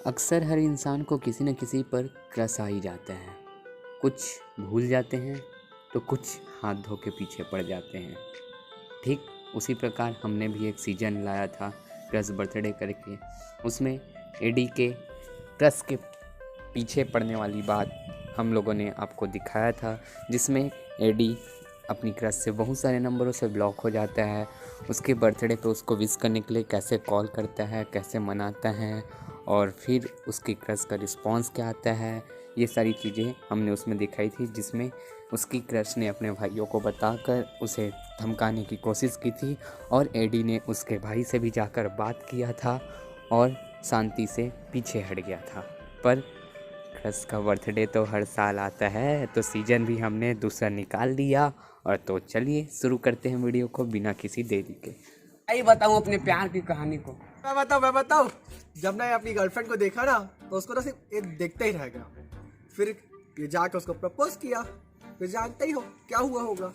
अक्सर हर इंसान को किसी न किसी पर क्रश आ ही जाता है। कुछ भूल जाते हैं तो कुछ हाथ धो के पीछे पड़ जाते हैं। ठीक उसी प्रकार हमने भी एक सीजन लाया था क्रश बर्थडे करके। उसमें एडी के क्रश के पीछे पड़ने वाली बात हम लोगों ने आपको दिखाया था, जिसमें एडी अपनी क्रश से बहुत सारे नंबरों से ब्लॉक हो जाता है। उसके बर्थडे पे उसको विश करने के लिए कैसे कॉल करता है, कैसे मनाता है और फिर उसकी क्रश का रिस्पॉन्स क्या आता है, ये सारी चीज़ें हमने उसमें दिखाई थी। जिसमें उसकी क्रश ने अपने भाइयों को बताकर उसे धमकाने की कोशिश की थी और एडी ने उसके भाई से भी जाकर बात किया था और शांति से पीछे हट गया था। पर क्रश का बर्थडे तो हर साल आता है, तो सीज़न भी हमने दूसरा निकाल दिया। और तो चलिए शुरू करते हैं वीडियो को बिना किसी देरी के। आई बताऊं अपने प्यार की कहानी को। मैं बताऊं। जब मैंने अपनी गर्लफ्रेंड को देखा ना, तो उसको ना सिर्फ एक देखते ही रह गया। फिर ये जाके उसको प्रपोज किया। फिर जानते ही हो क्या हुआ होगा,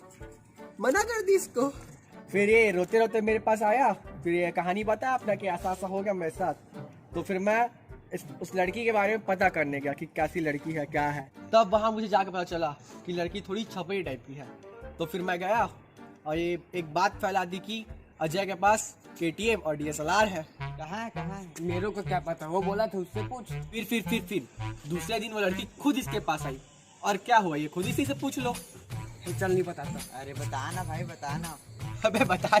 मना कर दी इसको। फिर ये रोते रोते मेरे पास आया, फिर ये कहानी बताया अपना कि ऐसा ऐसा हो गया मेरे साथ। तो फिर मैं उस लड़की के बारे में पता करने गया कि कैसी लड़की है, क्या है। तब वहाँ मुझे जाके पता चला कि लड़की थोड़ी छपरी टाइप की है। तो फिर मैं गया और ये एक बात फैला दी कि अजय के पास KTM और DSLR है। कहाँ है मेरे को क्या पता, वो बोला था उससे पूछ। फिर दूसरे दिन वो लड़की खुद इसके पास आई। और क्या हुआ, ये खुद इसी से पूछ लो। तो चल नहीं बताता। अरे बताना भाई बताना। अबे बता।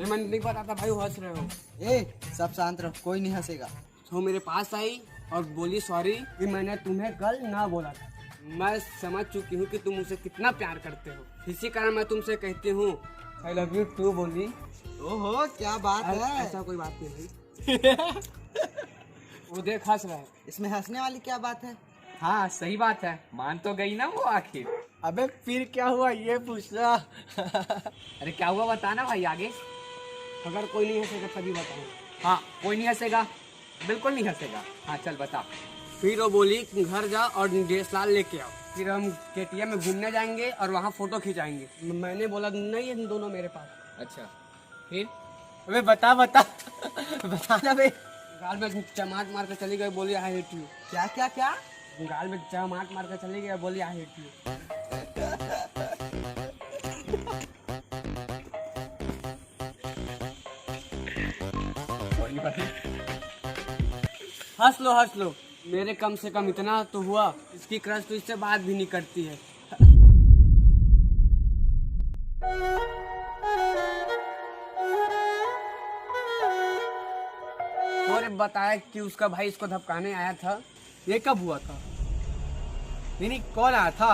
ये मन नहीं बताता भाई, हंस रहे हो। ए सब शांत रहो, कोई नहीं हंसेगा। तो मेरे पास आई और बोली सॉरी कि मैंने तुम्हें कल ना बोला था। मैं समझ चुकी हूँ कि तुम मुझसे कितना प्यार करते हो, इसी कारण मैं तुमसे कहती हूँ आई लव यू टू। बोली ओहो क्या बात है। ऐसा कोई बात नहीं भाई। वो देख हंस रहा है। इसमें हंसने वाली क्या बात है। हाँ सही बात है, मान तो गई ना वो आखिर। अबे फिर क्या हुआ ये पूछना। अरे क्या हुआ बताना भाई आगे। अगर कोई नहीं हंसेगा तभी बताओ। हाँ कोई नहीं हंसेगा, बिल्कुल नहीं हंसेगा। हाँ चल बता। फिर वो बोली घर जा और DSLR लेके आओ, फिर हम KTM में घूमने जाएंगे और वहाँ फोटो खिंचाएंगे। मैंने बोला नहीं है दोनों मेरे पास। अच्छा फिर अबे बता बताना बे। गाल में चमाट मार कर चली गई, बोली आई हेट यू। क्या गाल में चमाट मार कर चली गई, बोली आई हेट यू। हंस लो, मेरे कम से कम इतना तो हुआ, इसकी क्रश तो इससे बात भी नहीं करती है। और बताया कि उसका भाई इसको धमकाने आया था। ये कब हुआ था? नहीं कौन आया था?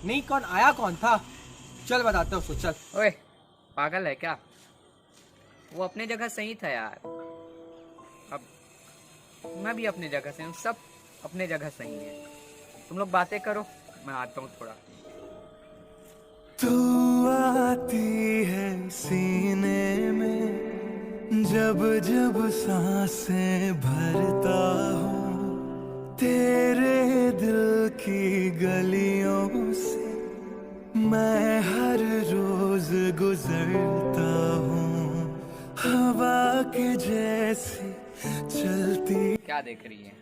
नहीं कौन आया कौन था? चल बताते उसको चल। ओए पागल है क्या? वो अपने जगह सही था यार। अब मैं भी अपनी जगह से हूँ, सब अपने जगह सही है। तुम लोग बातें करो, मैं आता हूँ थोड़ा। तू आती है सीने में, जब जब सांसें भरता हूँ, तेरे दिल की गलियों से मैं हर रोज गुजरता हूँ, हवा के जैसी चलती। क्या देख रही है?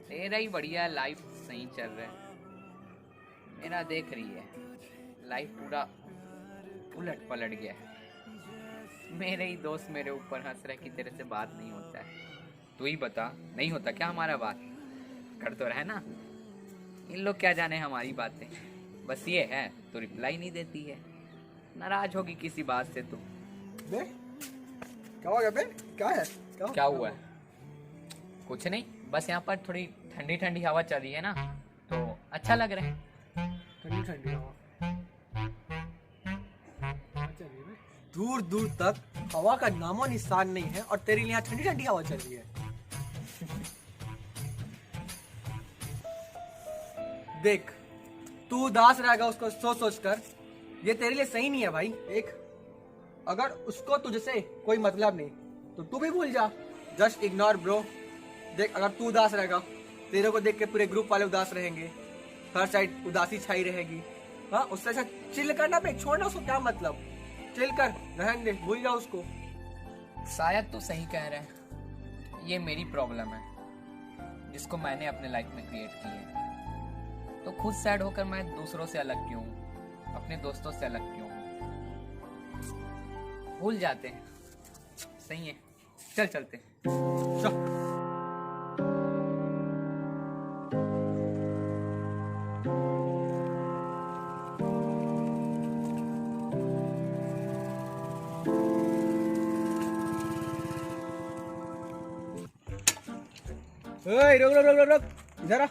तेरा ही बढ़िया लाइफ सही चल रहा है, मेरा देख रही है लाइफ पूरा उलट पलट गया है। मेरे ही दोस्त मेरे ऊपर हंस रहे कि तेरे से बात नहीं होता है। तू ही बता, नहीं होता क्या हमारा बात? कर तो रहे ना। इन लोग क्या जाने हमारी बातें। बस ये है तो रिप्लाई नहीं देती है, नाराज होगी किसी बात से तो। बे क्या हुआ बे? क्या है? क्या हुआ है? कुछ नहीं, बस यहाँ पर थोड़ी ठंडी ठंडी हवा चल रही है ना, तो अच्छा लग रहा है। ठंडी हवा। दूर दूर तक हवा का नामो निशान नहीं है और तेरे लिए यहाँ ठंडी ठंडी हवा चल रही है। देख तू उदास रहेगा उसको सोच कर, ये तेरे लिए सही नहीं है भाई। एक अगर उसको तुझसे कोई मतलब नहीं तो तू भी भूल जा, जस्ट इग्नोर ब्रो। देख अगर तू उदास रहेगा, तेरे को देख के पूरे ग्रुप वाले उदास रहेंगे, हर साइड उदासी छाई रहेगी। हाँ उससे अच्छा चिल करना पे, छोड़ना उसको क्या मतलब। चिल कर, रहने दे, भूल जा उसको। शायद तू सही कह रहा है, ये मेरी प्रॉब्लम है जिसको मैंने अपने लाइफ में क्रिएट की है। तो खुद सैड होकर मैं दूसरों से अलग क्यों हूँ, अपने दोस्तों से अलग क्यों हूँ? भूल जाते हैं। सही है, चल चलते हैं। ओए रुक रुक रुक रुक रुक, इधर आ।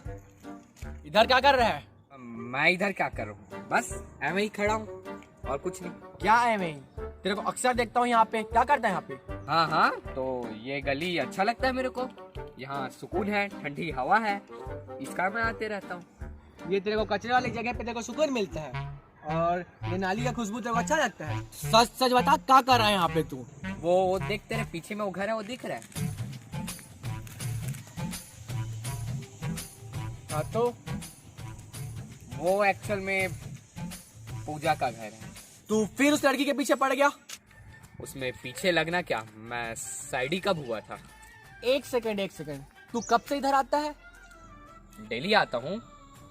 इधर क्या कर रहा है? मैं इधर क्या कर रहा हूँ? बस ऐਵੇਂ ही खड़ा हूँ और कुछ नहीं। क्या है मैं तेरे को अक्सर देखता हूँ यहाँ पे, क्या करता है यहाँ पे? हाँ हाँ, तो ये गली अच्छा लगता है मेरे को। यहाँ सुकून है, ठंडी हवा है, इसका मैं आते रहता हूँ। ये तेरे को कचरे वाली जगह पे तेरे को सुकून मिलता है और ये नाली का खुशबू तेरे को अच्छा लगता है। सच सच बता, क्या कर रहा है यहाँ पे तू? वो देख, तेरे पीछे में वो घर है, वो दिख रहा है। हाँ तो वो एक्चुअल में पूजा का घर है। तू फिर उस लड़की के पीछे पड़ गया? उसमें पीछे लगना क्या, मैं साइड ही कब हुआ था। एक सेकंड, तू कब से इधर आता है? डेली आता हूँ,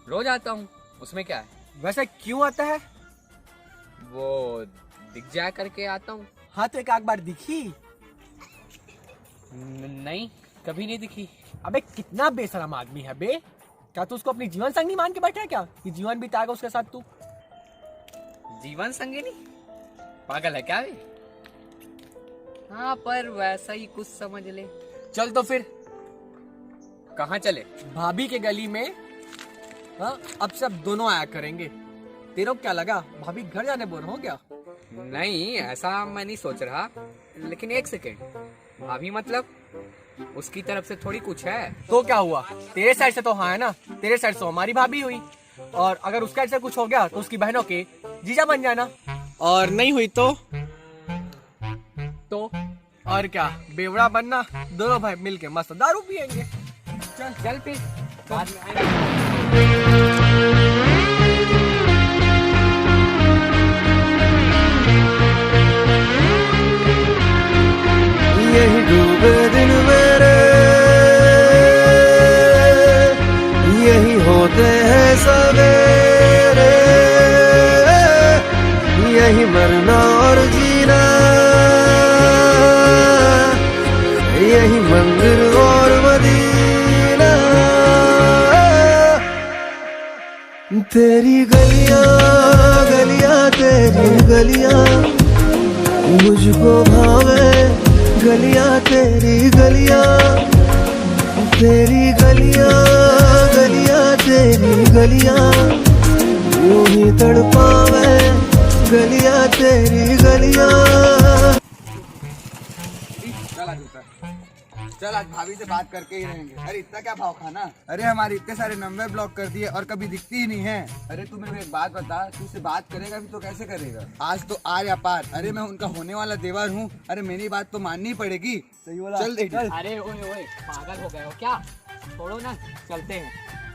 रोज आता हूँ, उसमें क्या है। वैसे क्यों आता है? वो दिख जाया करके आता हूँ। हाँ तो एक आध बार दिखी? नहीं, कभी नहीं दिखी। अबे कितना बेशरम आदमी है बे। क्या तू उसको अपनी जीवन संगी मान के बैठा है क्या, कि जीवन बिताएगा उसके साथ तू? जीवन संगिनी? पागल है क्या वे? हाँ, पर वैसा ही कुछ समझ ले। चल तो फिर कहाँ चले? भाभी के गली में। हाँ, अब सब दोनों आया करेंगे। तेरे को क्या लगा भाभी घर जाने बोर हो गया? नहीं, ऐसा मैं नहीं सोच रहा। लेकिन एक सेकेंड, भाभी मतलब उसकी तरफ से थोड़ी कुछ है। तो क्या हुआ, तेरे साइड से तो हाँ है ना, तेरे साइड से हमारी भाभी हुई, और अगर उसके साइड से कुछ हो गया तो उसकी बहनों के जीजा बन जाना, और नहीं हुई तो और क्या, बेवड़ा बनना। दोनों भाई मिलके मस्त दारू पियेंगे। चल चल फिर बाद में आएंगे। यही डूबे दिन मेरे, यही होते हैं सवेरे, यही मरना और जीना, यही मंदिर और मदीना। तेरी गलियां गलियां तेरी गलियां मुझको भावे, गलियां तेरी गलियां, तेरी गलियां गलियां तेरी गलियां यूं ही तड़पावे, गलियां तेरी गलियां। चल आज भाभी से बात करके ही रहेंगे। अरे इतना क्या भाव खाना? अरे हमारे इतने सारे नंबर ब्लॉक कर दिए और कभी दिखती ही नहीं है। अरे तू मेरे को एक बात बता, तू उससे बात करेगा भी तो कैसे करेगा? आज तो आर या पार। अरे मैं उनका होने वाला देवर हूँ। अरे मेरी बात तो माननी पड़ेगी। सही बोला। चल देख। अरे ओए ओए, पागल हो गए हो क्या? छोड़ो ना, चलते हैं।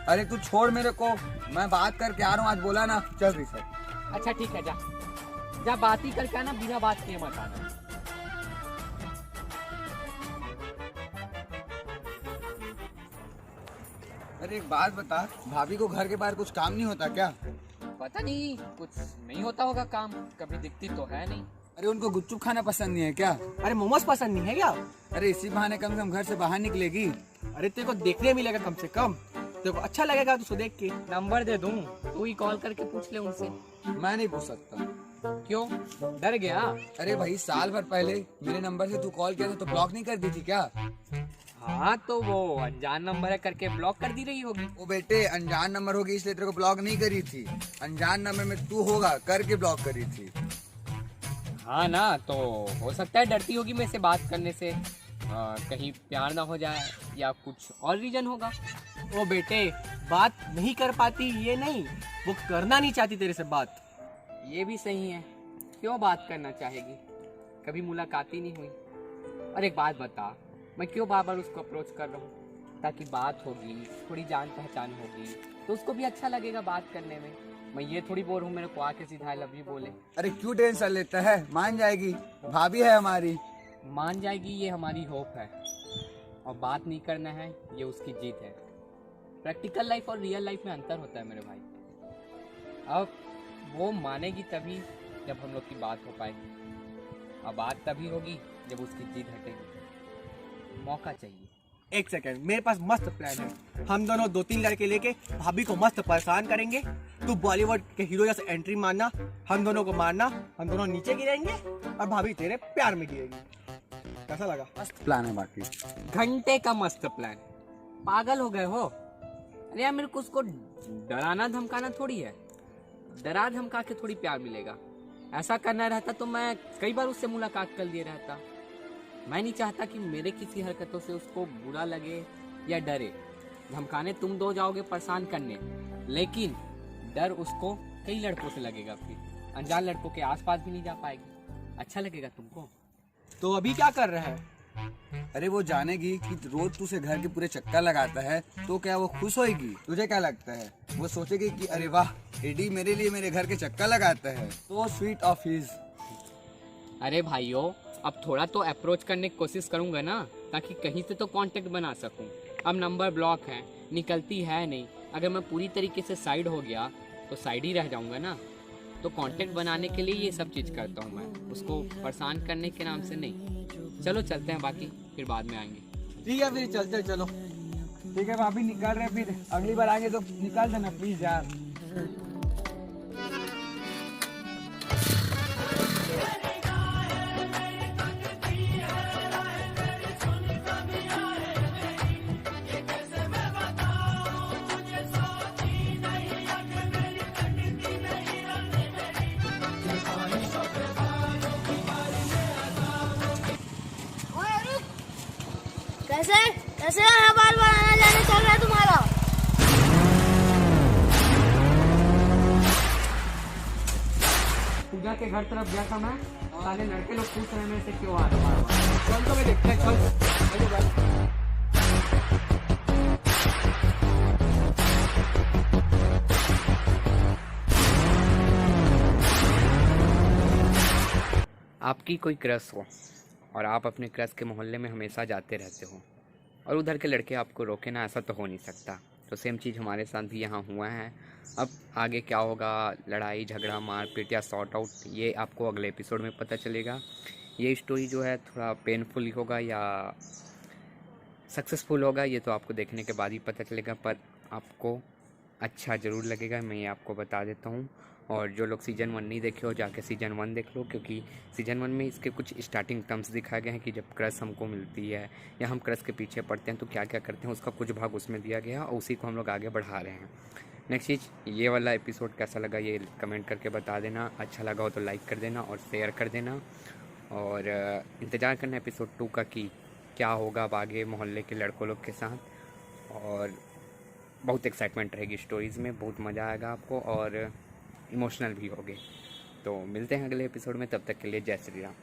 अरे तू छोड़ मेरे को, मैं बात करके आ रहा हूँ। आज बोला ना, चल रही सर। अच्छा ठीक है, जा जा बात ही करके आना, बिना बात किए मत आना। अरे एक बात बता, भाभी को घर के बाहर कुछ काम नहीं होता क्या? पता नहीं, कुछ नहीं होता होगा काम, कभी दिखती तो है नहीं। अरे उनको गुपचुप खाना पसंद नहीं है क्या? अरे मोमोज पसंद नहीं है क्या? अरे इसी बहाने कम से कम घर से बाहर निकलेगी। अरे तेरे को देखने मिलेगा कम से कम, तेरे को अच्छा लगेगा उसको देख के। नंबर दे दूं, तू ही कॉल करके पूछ ले उनसे। मैं नहीं पूछ सकता। क्यों, डर गया? अरे भाई साल भर पहले मेरे नंबर से तू कॉल किया था तो ब्लॉक नहीं कर दी थी क्या? हाँ, तो वो अनजान नंबर है करके ब्लॉक कर दी रही होगी। वो बेटे अनजान नंबर होगी इसलिए तेरे को ब्लॉक नहीं करी थी। अनजान नंबर में तू होगा करके ब्लॉक करी थी। हाँ ना, तो हो सकता है डरती होगी मेरे से बात करने से, कहीं प्यार ना हो जाए या कुछ और रीजन होगा। ओ बेटे, बात नहीं कर पाती ये नहीं, वो करना नहीं चाहती तेरे से बात। ये भी सही है, क्यों बात करना चाहेगी, कभी मुलाकात ही नहीं हुई। और एक बात बता, मैं क्यों बार बार उसको अप्रोच कर रहा हूँ? ताकि बात होगी, थोड़ी जान पहचान होगी, तो उसको भी अच्छा लगेगा बात करने में। मैं ये थोड़ी बोर हूँ मेरे को आके सीधा आई लव यू बोले। अरे क्यों टेंशन लेता है, मान जाएगी, भाभी है हमारी। मान जाएगी, ये हमारी होप है। और बात नहीं करना है, ये उसकी जीत है। प्रैक्टिकल लाइफ और रियल लाइफ में अंतर होता है मेरे भाई। अब वो मानेगी तभी जब हम लोग की बात हो पाएगी, और बात तभी होगी जब उसकी जीत हटेगी। मौका चाहिए। एक सेकंड, मेरे पास मस्त प्लान है। हम दोनों 2-3 लड़के लेके भाभी को मस्त परेशान करेंगे। तू बॉलीवुड के हीरो जैसे एंट्री मारना, हम दोनों को मारना, हम दोनों नीचे गिरेंगे और भाभी तेरे प्यार में गिरेगी। कैसा लगा? मस्त प्लान है बाकी। घंटे का मस्त प्लान। पागल हो गए हो? अरे यार मेरे को उसको डराना धमकाना थोड़ी है, डरा धमका के थोड़ी प्यार मिलेगा। ऐसा करना रहता तो मैं कई बार उससे मुलाकात कर लिए रहता। मैं नहीं चाहता कि मेरे किसी हरकतों से उसको बुरा लगे या डरे। धमकाने तुम दो जाओगे परेशान करने, लेकिन डर उसको कई लड़कों से लगेगा, फिर अनजान लड़कों के आसपास भी नहीं जा पाएगी। अच्छा लगेगा तुमको? तो अभी क्या कर रहे हैं? अरे वो जानेगी कि रोज तुझे घर के पूरे चक्कर लगाता है तो क्या वो खुश होएगी? तुझे क्या लगता है? वो सोचेगी कि अरे वाह, एडी मेरे लिए मेरे घर के चक्कर लगाता है, तो स्वीट ऑफ हिज। अरे भाइयों, अब थोड़ा तो अप्रोच करने की कोशिश करूंगा ना, ताकि कहीं से तो कांटेक्ट बना सकूं। अब नंबर ब्लॉक है, निकलती है नहीं। अगर मैं पूरी तरीके से साइड हो गया तो साइड ही रह जाऊंगा ना। तो कांटेक्ट बनाने के लिए ये सब चीज़ करता हूँ मैं, उसको परेशान करने के नाम से नहीं। चलो चलते हैं, बाकी फिर बाद में आएंगे। ठीक है, फिर चलते चलो। ठीक है भाभी, निकल रहे, फिर अगली बार आएंगे तो निकाल देना प्लीज यार। कैसे कैसे यहाँ बार बार आना जाने चल रहा है तुम्हारा? पूजा के घर तरफ गया था मैं, सारे लड़के लोग पूछ रहे हैं मेरे से क्यों आ रहा है। चल तो मैं देखते हैं, चल। आपकी कोई क्रश हो और आप अपने क्रश के मोहल्ले में हमेशा जाते रहते हो और उधर के लड़के आपको रोके ना, ऐसा तो हो नहीं सकता। तो सेम चीज़ हमारे साथ भी यहाँ हुआ है। अब आगे क्या होगा, लड़ाई झगड़ा मारपीट या सॉर्ट आउट, ये आपको अगले एपिसोड में पता चलेगा। ये स्टोरी जो है थोड़ा पेनफुल होगा या सक्सेसफुल होगा, ये तो आपको देखने के बाद ही पता चलेगा, पर आपको अच्छा ज़रूर लगेगा, मैं ये आपको बता देता हूँ। और जो लोग सीज़न 1 नहीं देखे हो, जाके सीज़न 1 देख लो, क्योंकि सीज़न 1 में इसके कुछ स्टार्टिंग टर्म्स दिखाए गए हैं कि जब क्रश हमको मिलती है या हम क्रश के पीछे पड़ते हैं तो क्या क्या करते हैं, उसका कुछ भाग उसमें दिया गया है और उसी को हम लोग आगे बढ़ा रहे हैं। नेक्स्ट चीज़, ये वाला एपिसोड कैसा लगा ये कमेंट करके बता देना। अच्छा लगा हो तो लाइक कर देना और शेयर कर देना, और इंतज़ार करना एपिसोड 2 का कि क्या होगा अब आगे मोहल्ले के लड़कों लोग के साथ। और बहुत एक्साइटमेंट रहेगी स्टोरीज़ में, बहुत मज़ा आएगा आपको और इमोशनल भी होगे। तो मिलते हैं अगले एपिसोड में, तब तक के लिए जय श्री राम।